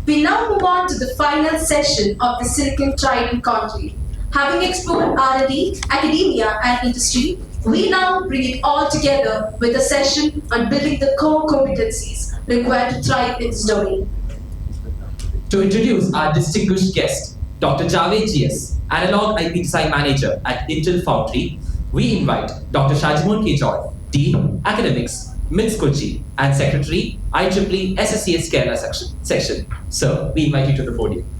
We now move on to the final session of the Silicon Trident conclave. Having explored R&D, academia, and industry, we now bring it all together with a session on building the core competencies required to thrive in this domain. To introduce our distinguished guest, Dr. Javed GS, Analog IP Design Manager at Intel Foundry, we invite Dr. Shajmoon K. Dean, Academics, MITS Kochi, and Secretary, IEEE SSCS Kerala section. Sir, we invite you to the podium.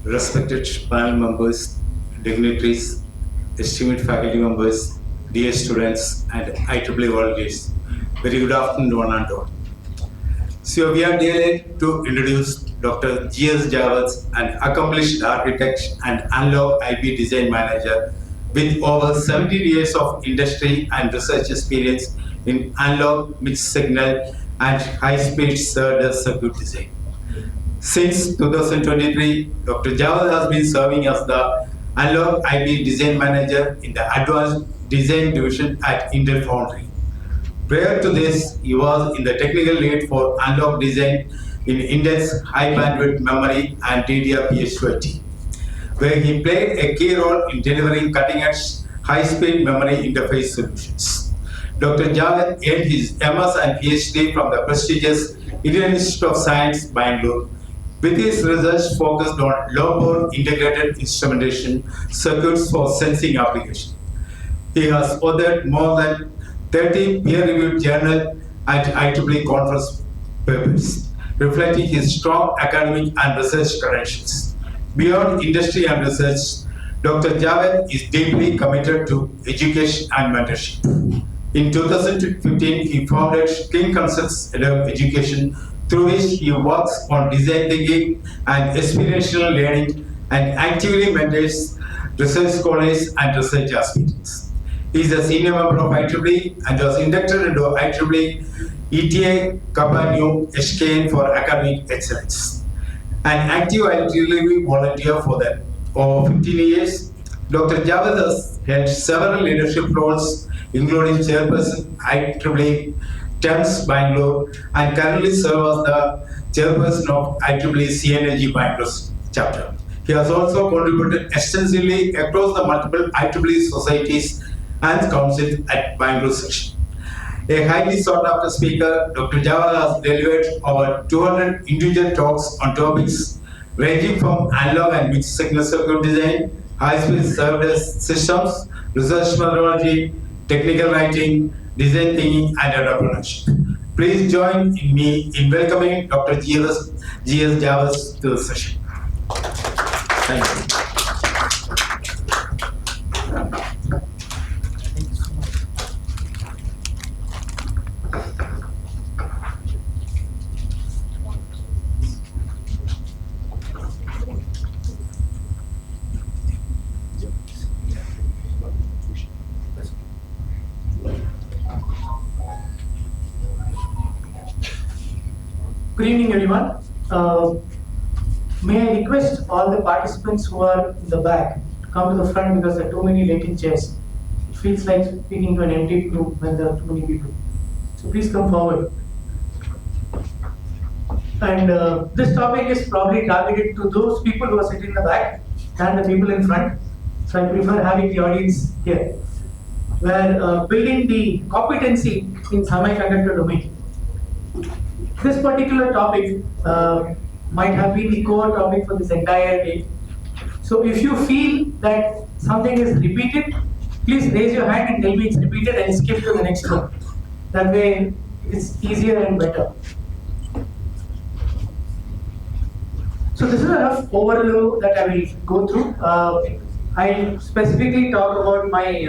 Respected panel members, dignitaries, esteemed faculty members, dear students, and IEEE volunteers, very good afternoon one and all. So we are delighted to introduce Dr. G.S. Javed, an accomplished architect and analog IP design manager with over 17 years of industry and research experience in analog, mixed signal, and high-speed SerDes circuit design. Since 2023, Dr. Javed has been serving as the Analog IP Design Manager in the Advanced Design Division at Intel Foundry. Prior to this, he was in the technical lead for analog design in Intel's high bandwidth memory and DDR PS20, where he played a key role in delivering cutting-edge high-speed memory interface solutions. Dr. Javed earned his MS and PhD from the prestigious Indian Institute of Science, Bangalore, with his research focused on low-power integrated instrumentation circuits for sensing application. He has authored more than 30 peer-reviewed journal and IEEE conference papers, reflecting his strong academic and research credentials. Beyond industry and research, Dr. Javed is deeply committed to education and mentorship. In 2015, he founded King Concepts Education, through which he works on design thinking and experiential learning and actively mentors research scholars and research aspirants. He is a senior member of IEEE and was inducted into IEEE ETA Kappa New HKN for academic excellence. An active IEEE volunteer for over 15 years, Dr. Javed has held several leadership roles, including chairperson IEEE TEMS Bangalore, and currently serves as the chairperson of IEEE CNAG Bangalore chapter. He has also contributed extensively across the multiple IEEE societies and councils at Bangalore section. A highly sought after speaker, Dr. Javed has delivered over 200 individual talks on topics ranging from analog and mixed signal circuit design, high-speed SerDes systems, research methodology, technical writing, design thinking, and entrepreneurship. Please join me in welcoming Dr. G.S. Javed to the session. Thank you. Good evening, everyone. May I request all the participants who are in the back to come to the front because there are too many vacant chairs. It feels like speaking to an empty room when there are too many people. So please come forward. And this topic is probably targeted to those people who are sitting in the back and the people in front. So I prefer having the audience here. We're building the competency in semiconductor domain. This particular topic might have been the core topic for this entire day. So if you feel that something is repeated, please raise your hand and tell me it's repeated and skip to the next one. That way it's easier and better. So this is a rough overview that I will go through. I'll specifically talk about my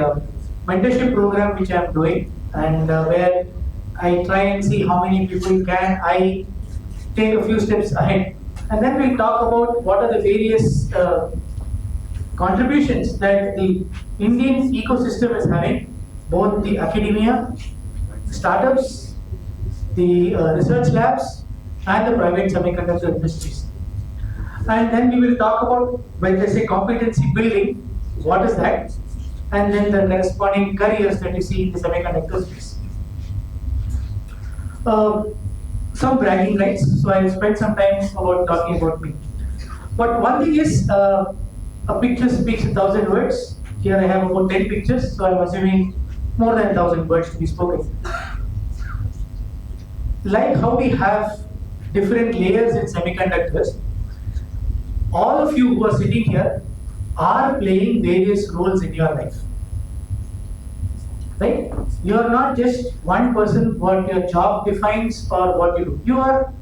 mentorship program which I'm doing, and where I try and see how many people can I take a few steps ahead. And then we'll talk about what are the various contributions that the Indian ecosystem is having both the academia, startups, the research labs, and the private semiconductor industries. And then we will talk about, when they say competency building, what is that? And then the corresponding careers that you see in the semiconductor space. Some bragging rights, so I'll spend some time about talking about me. But one thing is, a picture speaks 1,000 words. Here I have about 10 pictures, so I'm assuming more than 1,000 words to be spoken. Like how we have different layers in semiconductors, all of you who are sitting here are playing various roles in your life. Right? You are not just one person, what your job defines or what you do. You are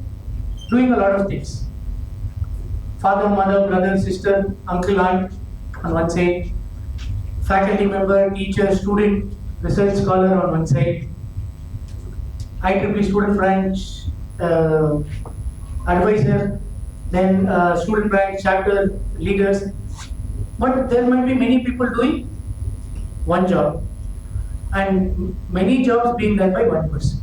doing a lot of things. Father, mother, brother, sister, uncle, aunt on one side, faculty member, teacher, student, research scholar on one side, IEEE student branch, advisor, then student branch chapter leaders. But there might be many people doing one job, and many jobs being done by one person.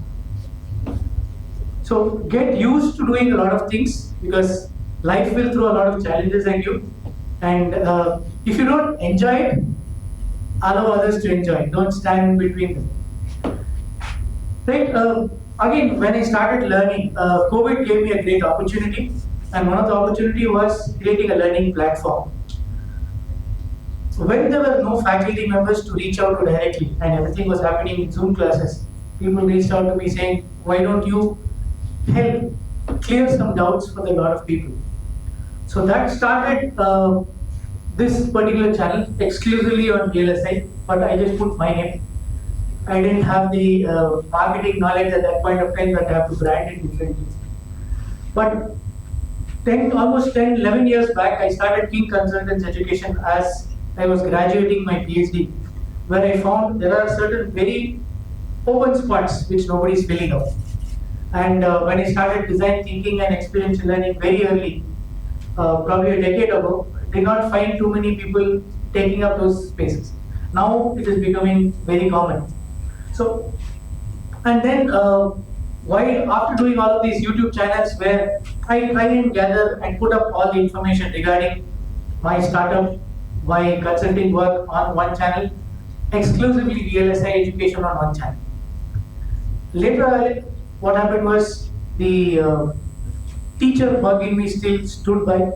So get used to doing a lot of things, because life will throw a lot of challenges at you, and if you don't enjoy it, allow others to enjoy it. Don't stand between them. Right? Again, when I started learning, COVID gave me a great opportunity, and one of the opportunity was creating a learning platform. When there were no faculty members to reach out to directly, and everything was happening in Zoom classes, people reached out to me saying, why don't you help clear some doubts for a lot of people? So that started this particular channel exclusively on VLSI, but I just put my name. I didn't have the marketing knowledge at that point of time that I have to brand it differently. But almost 10, 11 years back, I started King Consultants Education as I was graduating my PhD, where I found there are certain very open spots which nobody is filling up. And when I started design thinking and experiential learning very early, probably a decade ago, did not find too many people taking up those spaces. Now it is becoming very common. So, and then while after doing all of these YouTube channels where I try and gather and put up all the information regarding my startup, my consulting work on one channel, exclusively VLSI education on one channel. Later, what happened was the teacher bug in me still stood by,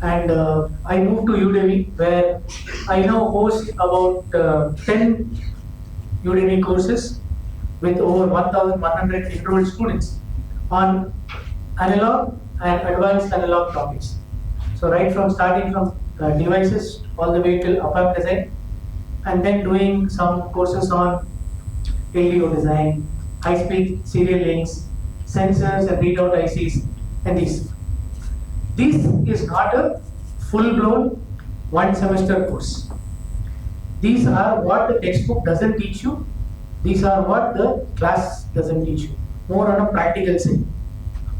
and I moved to Udemy, where I now host about 10 Udemy courses with over 1,100 enrolled students on analog and advanced analog topics. So right from starting from devices all the way till op-amp design, and then doing some courses on LDO design, high-speed serial links, sensors and readout ICs, and these. This is not a full-blown one-semester course. These are what the textbook doesn't teach you. These are what the class doesn't teach you. More on a practical side.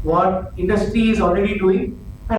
What industry is already doing,